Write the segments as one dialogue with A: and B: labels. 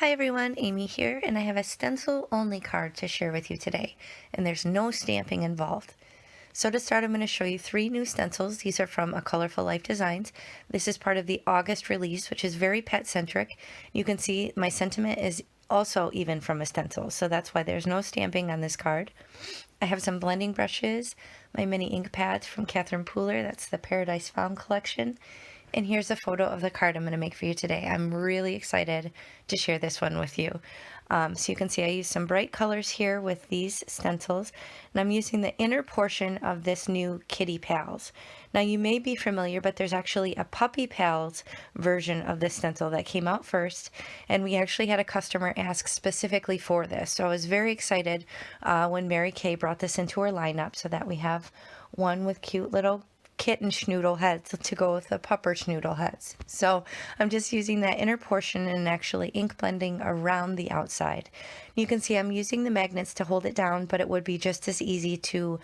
A: Hi everyone, Amy here, and I have a stencil only card to share with you today, and there's no stamping involved. So to start, I'm going to show you 3 new stencils. These are from A Colorful Life Designs. This is part of the August release, which is very pet centric. You can see my sentiment is also even from a stencil, so that's why there's no stamping on this card. I have some blending brushes, my mini ink pads from Catherine Pooler, that's the Paradise Found collection. And here's a photo of the card I'm going to make for you today. I'm really excited to share this one with you. So you can see I use some bright colors here with these stencils, and I'm using the inner portion of this new Kitty Pals. Now you may be familiar, but there's actually a Puppy Pals version of this stencil that came out first, and we actually had a customer ask specifically for this. So I was very excited when Mary Kay brought this into her lineup so that we have one with cute little kitten schnoodle heads to go with the pupperschnoodle heads. So I'm just using that inner portion and actually ink blending around the outside. You can see I'm using the magnets to hold it down, but it would be just as easy to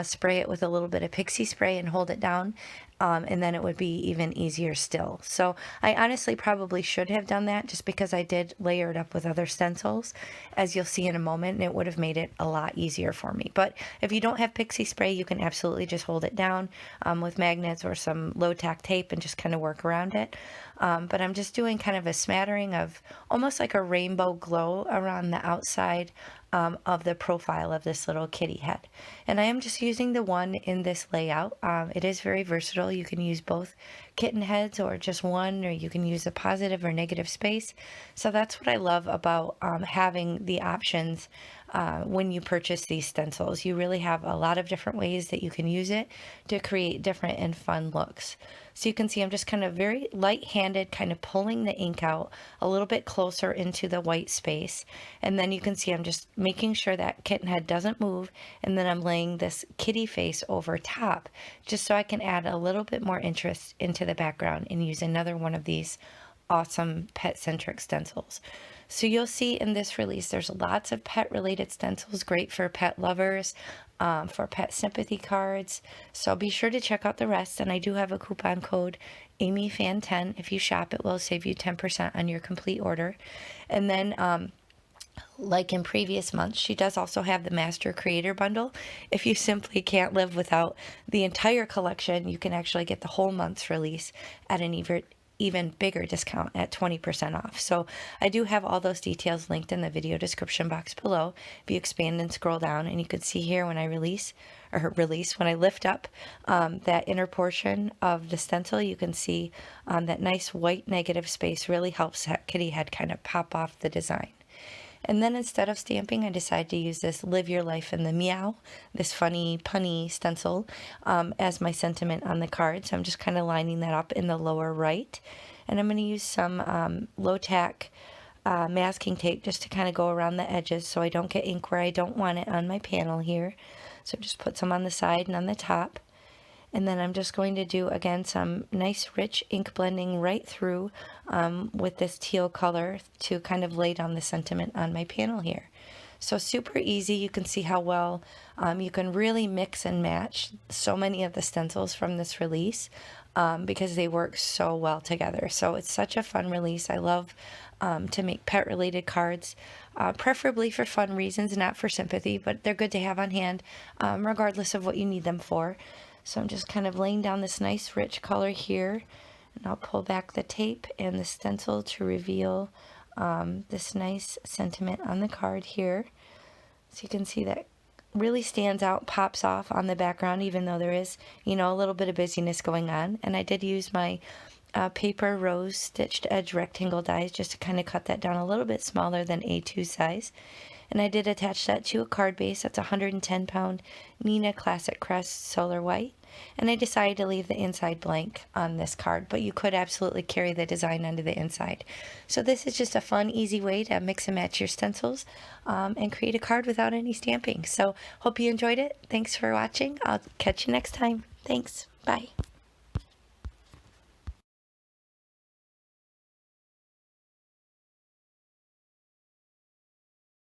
A: spray it with a little bit of pixie spray and hold it down. And then it would be even easier still. So I honestly probably should have done that just because I did layer it up with other stencils, as you'll see in a moment, and it would have made it a lot easier for me. But if you don't have pixie spray, you can absolutely just hold it down with magnets or some low-tack tape and just kind of work around it. But I'm just doing kind of a smattering of almost like a rainbow glow around the outside of the profile of this little kitty head. And I am just using the one in this layout. It is very versatile. You can use both kitten heads or just one, or you can use a positive or negative space. So that's what I love about having the options when you purchase these stencils. You really have a lot of different ways that you can use it to create different and fun looks. So you can see I'm just kind of very light-handed, kind of pulling the ink out a little bit closer into the white space. And then you can see I'm just making sure that kitten head doesn't move, and then I'm laying this kitty face over top just so I can add a little bit more interest into the background and use another one of these awesome pet-centric stencils. So you'll see in this release there's lots of pet-related stencils, great for pet lovers, for pet sympathy cards. So be sure to check out the rest, and I do have a coupon code AmyFan10. If you shop, it will save you 10% on your complete order. And then like in previous months, she does also have the Master Creator Bundle. If you simply can't live without the entire collection, you can actually get the whole month's release at an even bigger discount at 20% off. So I do have all those details linked in the video description box below. If you expand and scroll down, and you can see here when I when I lift up that inner portion of the stencil, you can see that nice white negative space really helps that kitty head kind of pop off the design. And then instead of stamping, I decided to use this Live Your Life in the Meow, this funny, punny stencil, as my sentiment on the card. So I'm just kind of lining that up in the lower right. And I'm going to use some low-tack masking tape just to kind of go around the edges so I don't get ink where I don't want it on my panel here. So just put some on the side and on the top. And then I'm just going to do, again, some nice rich ink blending right through with this teal color to kind of lay down the sentiment on my panel here. So super easy. You can see how well you can really mix and match so many of the stencils from this release because they work so well together. So it's such a fun release. I love to make pet-related cards, preferably for fun reasons, not for sympathy, but they're good to have on hand regardless of what you need them for. So I'm just kind of laying down this nice rich color here, and I'll pull back the tape and the stencil to reveal this nice sentiment on the card here. So you can see that really stands out, pops off on the background, even though there is, you know, a little bit of busyness going on. And I did use my paper rose stitched edge rectangle dies just to kind of cut that down a little bit smaller than A2 size. And I did attach that to a card base. That's 110 pound Nina Classic Crest Solar White. And I decided to leave the inside blank on this card, but you could absolutely carry the design onto the inside. So this is just a fun, easy way to mix and match your stencils and create a card without any stamping. So hope you enjoyed it. Thanks for watching. I'll catch you next time. Thanks. Bye.